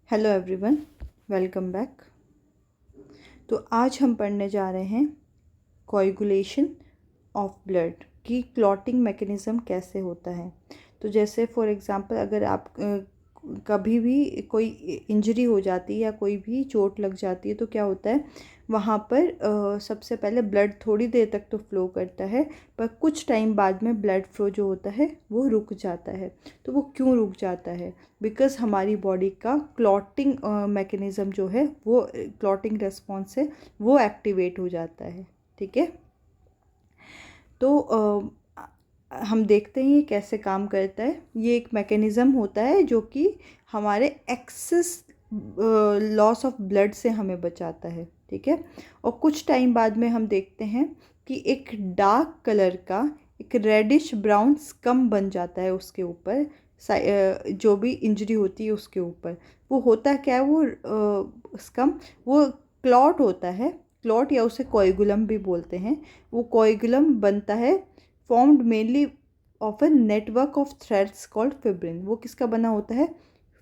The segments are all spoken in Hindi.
Hello everyone, welcome back. तो आज हम पढ़ने जा रहे हैं कोएगुलेशन ऑफ ब्लड की क्लॉटिंग मैकेनिज़्म कैसे होता है। तो जैसे फॉर एग्जांपल अगर आप कभी भी कोई इंजरी हो जाती है या कोई भी चोट लग जाती है तो क्या होता है वहाँ पर सबसे पहले ब्लड थोड़ी देर तक तो फ्लो करता है, पर कुछ टाइम बाद में ब्लड फ्लो जो होता है वो रुक जाता है। तो वो क्यों रुक जाता है? बिकॉज़ हमारी बॉडी का क्लॉटिंग मैकेनिज़्म जो है वो क्लॉटिंग रेस्पॉन्स है वो एक्टिवेट हो जाता है। ठीक है, तो हम देखते हैं ये कैसे काम करता है। ये एक मैकेनिज़्म होता है जो कि हमारे एक्सेस लॉस ऑफ ब्लड से हमें बचाता है। ठीक है, और कुछ टाइम बाद में हम देखते हैं कि एक डार्क कलर का एक रेडिश ब्राउन स्कम बन जाता है उसके ऊपर, जो भी इंजरी होती है उसके ऊपर। वो होता क्या है? वो स्कम वो क्लॉट होता है, क्लॉट या उसे कोएगुलम भी बोलते हैं। वो कोएगुलम बनता है formed mainly of a network of threads called fibrin. वो किसका बना होता है?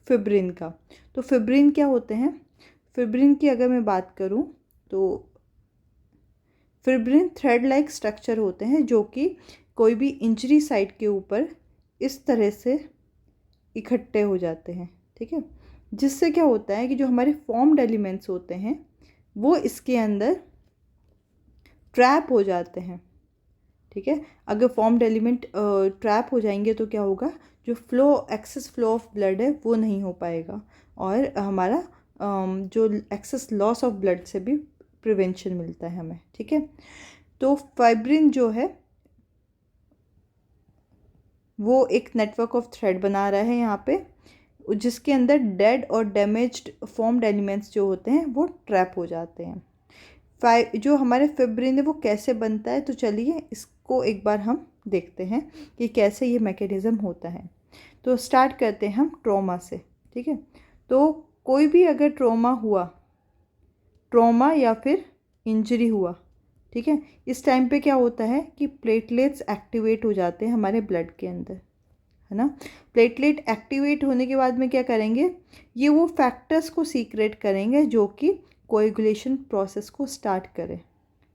फिब्रिन का। तो फिब्रिन क्या होते हैं? फिब्रिन की अगर मैं बात करूं तो फिब्रिन थ्रेड लाइक स्ट्रक्चर होते हैं जो कि कोई भी इंजरी साइट के ऊपर इस तरह से इकट्ठे हो जाते हैं। ठीक है, जिससे क्या होता है कि जो हमारे फॉर्म्ड एलिमेंट्स होते हैं वो इसके अंदर ट्रैप हो जाते हैं। ठीक है, अगर फॉर्म्ड एलिमेंट ट्रैप हो जाएंगे तो क्या होगा? जो flow excess flow of blood है वो नहीं हो पाएगा और हमारा जो एक्सेस लॉस ऑफ ब्लड से भी प्रिवेंशन मिलता है हमें। ठीक है, तो फाइब्रिन जो है वो एक नेटवर्क ऑफ थ्रेड बना रहा है यहाँ पे, जिसके अंदर डेड और डैमेज्ड फॉर्म्ड एलिमेंट्स जो होते हैं वो ट्रैप हो जाते हैं। जो हमारे फिब्रिन है वो कैसे बनता है, तो चलिए इसको एक बार हम देखते हैं कि कैसे ये मैकेनिज़्म होता है। तो स्टार्ट करते हैं हम ट्रॉमा से। ठीक है, तो कोई भी अगर ट्रॉमा या फिर इंजरी हुआ, ठीक है, इस टाइम पे क्या होता है कि प्लेटलेट्स एक्टिवेट हो जाते हैं हमारे ब्लड के अंदर, है ना। प्लेटलेट एक्टिवेट होने के बाद में क्या करेंगे? ये वो फैक्टर्स को सीक्रेट करेंगे जो कि कोएगुलेशन प्रोसेस को स्टार्ट करें।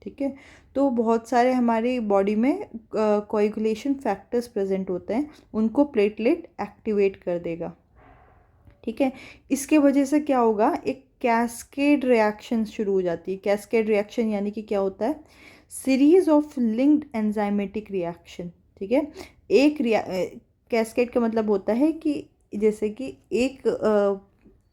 ठीक है, तो बहुत सारे हमारी बॉडी में कोएगुलेशन फैक्टर्स प्रेजेंट होते हैं, उनको प्लेटलेट एक्टिवेट कर देगा। ठीक है, इसके वजह से क्या होगा? एक कैस्केड रिएक्शन शुरू हो जाती है। कैस्केड रिएक्शन यानी कि क्या होता है? Series of linked enzymatic reaction. ठीक है, एक कैस्केड का मतलब होता है कि जैसे कि एक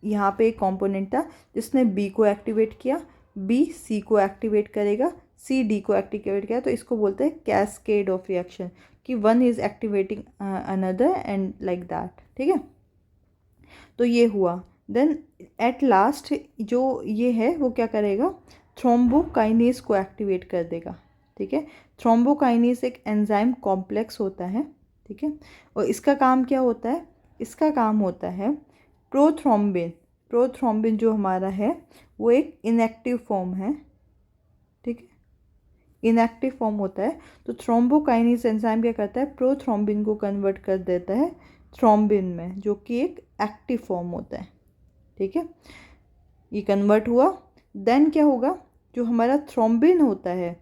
यहाँ पे एक कंपोनेंट था जिसने बी को एक्टिवेट किया, बी सी को एक्टिवेट करेगा, सी डी को एक्टिवेट किया, तो इसको बोलते हैं कैस्केड ऑफ रिएक्शन, कि one is activating another and like that. ठीक है, तो ये हुआ। देन एट लास्ट जो ये है वो क्या करेगा? थ्रोम्बोकाइनेज को एक्टिवेट कर देगा। ठीक है, थ्रोम्बोकाइनेज एक एंजाइम कॉम्प्लेक्स होता है। ठीक है, और इसका काम क्या होता है? इसका काम होता है प्रोथ्रोम्बिन। प्रोथ्रोम्बिन जो हमारा है वो एक इनएक्टिव फॉर्म है। ठीक है, इनएक्टिव फॉर्म होता है, तो थ्रोम्बोकाइनेज एंजाइम क्या करता है? प्रोथ्रोम्बिन को कन्वर्ट कर देता है थ्रोम्बिन में, जो कि एक एक्टिव फॉर्म होता है। ठीक है, ये कन्वर्ट हुआ। देन क्या होगा? जो हमारा थ्रोम्बिन होता है,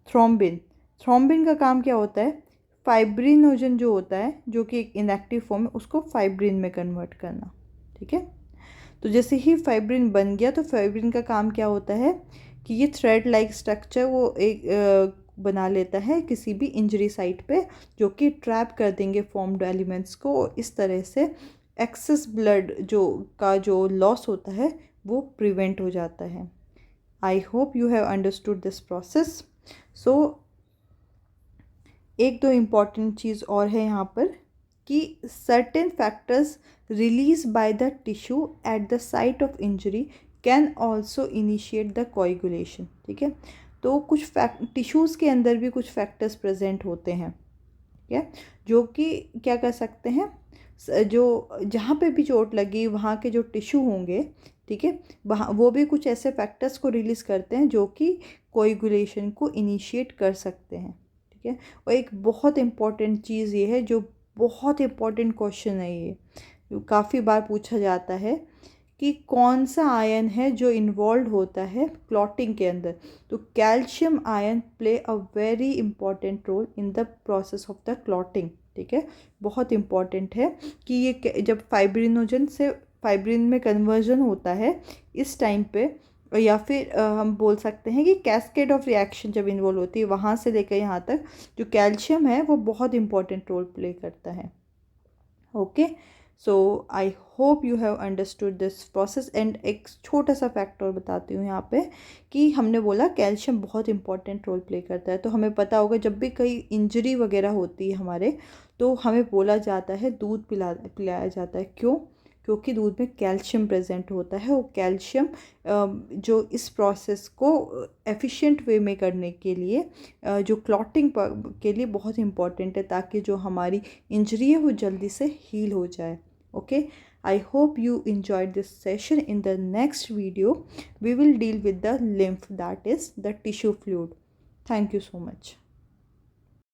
थ्रोम्बिन का काम क्या होता है? फाइब्रिनोजन जो होता है, जो कि एक इनएक्टिव फॉर्म है, उसको फाइब्रिन में कन्वर्ट करना। ठीक है, तो जैसे ही फाइब्रिन बन गया तो फाइब्रिन का काम क्या होता है कि ये थ्रेड लाइक स्ट्रक्चर वो एक बना लेता है किसी भी इंजरी साइट पे, जो कि ट्रैप कर देंगे फॉर्म्ड एलिमेंट्स को। इस तरह से एक्सेस ब्लड जो लॉस होता है वो प्रिवेंट हो जाता है। I hope you have understood this process. So एक दो इम्पॉर्टेंट चीज़ और है यहाँ पर कि certain factors release by the tissue at the site of injury can also initiate the coagulation. ठीक है, तो कुछ टिश्यूज़ के अंदर भी कुछ फैक्टर्स प्रेजेंट होते हैं, ठीक है, जो कि क्या कर सकते हैं? जो जहाँ पे भी चोट लगी वहाँ के जो टिश्यू होंगे, ठीक है, वहाँ वो भी कुछ ऐसे फैक्टर्स को रिलीज़ करते हैं जो कि कोएगुलेशन को इनिशिएट कर सकते हैं। ठीक है, और एक बहुत इम्पॉर्टेंट चीज़ ये है, जो बहुत इम्पॉर्टेंट क्वेश्चन है ये, काफ़ी बार पूछा जाता है कि कौन सा आयन है जो इन्वॉल्व होता है क्लॉटिंग के अंदर। तो calcium ion play a very important role in the process of the clotting. ठीक है, बहुत इंपॉर्टेंट है कि ये जब फाइब्रिनोजन से फाइब्रिन में कन्वर्जन होता है इस टाइम पे, या फिर हम बोल सकते हैं कि कैस्केड ऑफ रिएक्शन जब इन्वॉल्व होती है वहाँ से लेकर यहाँ तक, जो कैल्शियम है वो बहुत इंपॉर्टेंट रोल प्ले करता है। Okay, so I hope you have understood this process. And एक छोटा सा फैक्ट और बताती हूँ यहाँ पे कि हमने बोला कैल्शियम बहुत इंपॉर्टेंट रोल प्ले करता है, तो हमें पता होगा जब भी कहीं इंजरी वगैरह होती है हमारे, तो हमें बोला जाता है दूध पिलाया जाता है। क्यों? क्योंकि दूध में कैल्शियम प्रेजेंट होता है। वो कैल्शियम जो इस प्रोसेस को एफिशिएंट वे में करने के लिए, जो क्लॉटिंग के लिए बहुत इंपॉर्टेंट है, ताकि जो हमारी इंजरी है वो जल्दी से हील हो जाए। Okay, I hope you enjoyed this session. In the next video, we will deal with the lymph, that is the tissue fluid. Thank you so much.